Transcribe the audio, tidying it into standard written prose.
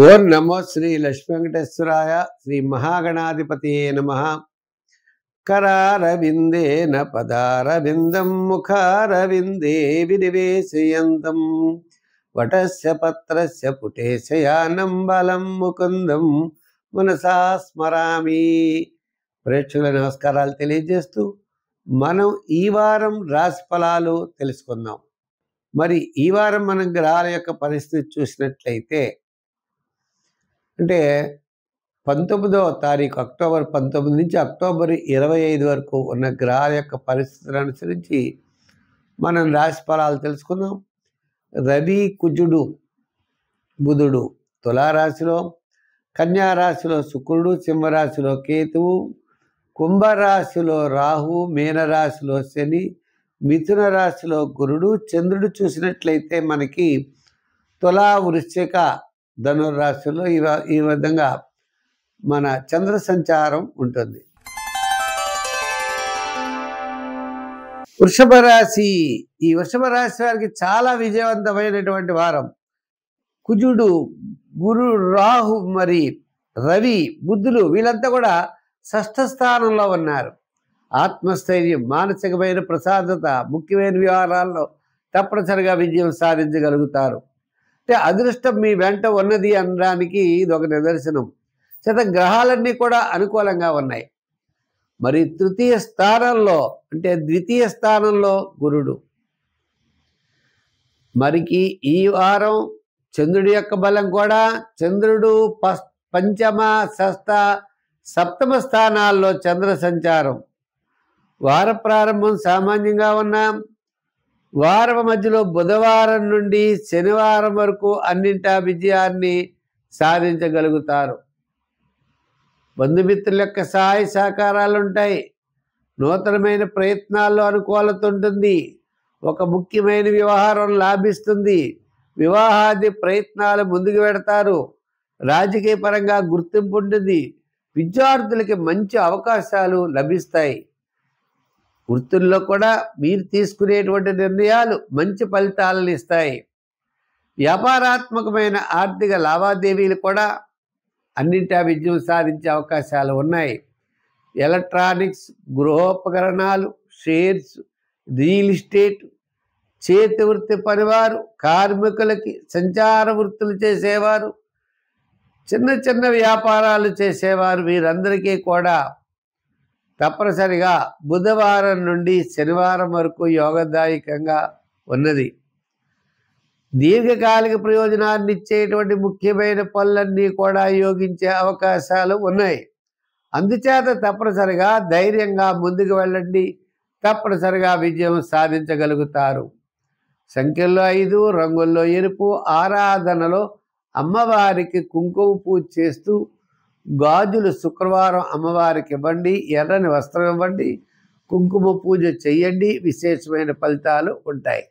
ఓం నమో శ్రీ లక్ష్మీ వెంకటేశ్వరాయ. శ్రీ మహాగణాధిపతియే నమః. కరారవిందేన పదారవిందం ముఖారవిందే వినివేశయంతం వటస్య పత్రస్య పుటే శయానం బలం ముకుందం మనసా స్మరామి. ప్రేక్షకుల నమస్కారాలు తెలియజేస్తూ మనం ఈ వారం రాశి ఫలాలు తెలుసుకుందాం. మరి ఈ వారం మనం గ్రహాల యొక్క పరిస్థితి చూసినట్లయితే అంటే 19వ తారీఖు అక్టోబర్ 19 నుంచి అక్టోబర్ 25 వరకు ఉన్న గ్రహాల యొక్క పరిస్థితులను అనుసరించి మనం రాశి ఫలాలు తెలుసుకుందాం. రవి, కుజుడు, బుధుడు తులారాశిలో, కన్యారాశిలో శుక్రుడు, సింహరాశిలో కేతువు, కుంభరాశిలో రాహు, మీనరాశిలో శని, మిథున రాశిలో గురుడు, చంద్రుడు చూసినట్లయితే మనకి తులా, వృశ్చిక, ధనుర్రాశిలో ఈ విధంగా మన చంద్ర సంచారం ఉంటుంది. వృషభ రాశి, ఈ వృషభ రాశి వారికి చాలా విజయవంతమైనటువంటి వారం. కుజుడు, గురు, రాహు, మరి రవి, బుధులు వీళ్ళంతా కూడా షష్ఠ స్థానంలో ఉన్నారు. ఆత్మస్థైర్యం, మానసికమైన ప్రశాంతత, ముఖ్యమైన వ్యవహారాల్లో తప్పనిసరిగా విజయం సాధించగలుగుతారు. అంటే అదృష్టం మీ వెంట ఉన్నది అనడానికి ఇది ఒక నిదర్శనం. గ్రహాలన్నీ కూడా అనుకూలంగా ఉన్నాయి. మరి తృతీయ స్థానంలో అంటే ద్వితీయ స్థానంలో గురుడు. మరికి ఈ వారం చంద్రుడి యొక్క బలం కూడా చంద్రుడు పంచమ, షష్ఠ, సప్తమ స్థానాల్లో చంద్ర సంచారం. వార ప్రారంభం సామాన్యంగా ఉన్నాం. వారం మధ్యలో బుధవారం నుండి శనివారం వరకు అన్నింటా విజయాన్ని సాధించగలుగుతారు. బంధుమిత్రుల యొక్క సహాయ సహకారాలు ఉంటాయి. నూతనమైన ప్రయత్నాల్లో అనుకూలత ఉంటుంది. ఒక ముఖ్యమైన వ్యవహారం లాభిస్తుంది. వివాహాది ప్రయత్నాలు ముందుకు పెడతారు. రాజకీయ పరంగా గుర్తింపు ఉంటుంది. విద్యార్థులకి మంచి అవకాశాలు లభిస్తాయి. వృత్తుల్లో కూడా మీరు తీసుకునేటువంటి నిర్ణయాలు మంచి ఫలితాలను ఇస్తాయి. వ్యాపారాత్మకమైన ఆర్థిక లావాదేవీలు కూడా అన్నింటా విజయం సాధించే అవకాశాలు ఉన్నాయి. ఎలక్ట్రానిక్స్, గృహోపకరణాలు, షేర్స్, రియల్ ఎస్టేట్, చేతి వృత్తి పనివారు, కార్మికులకి, సంచార వృత్తులు చేసేవారు, చిన్న చిన్న వ్యాపారాలు చేసేవారు వీరందరికీ కూడా తప్పనిసరిగా బుధవారం నుండి శనివారం వరకు యోగదాయకంగా ఉన్నది. దీర్ఘకాలిక ప్రయోజనాన్ని ఇచ్చేటువంటి ముఖ్యమైన పనులన్నీ కూడా యోగించే అవకాశాలు ఉన్నాయి. అందుచేత తప్పనిసరిగా ధైర్యంగా ముందుకు వెళ్ళండి. తప్పనిసరిగా విజయం సాధించగలుగుతారు. సంఖ్యల్లో 5, రంగుల్లో ఎరుపు, ఆరాధనలో అమ్మవారికి కుంకుమ పూజ చేస్తూ గాజులు శుక్రవారం అమ్మవారికి ఇవ్వండి. ఎర్రని వస్త్రం ఇవ్వండి. కుంకుమ పూజ చెయ్యండి. విశేషమైన ఫలితాలు ఉంటాయి.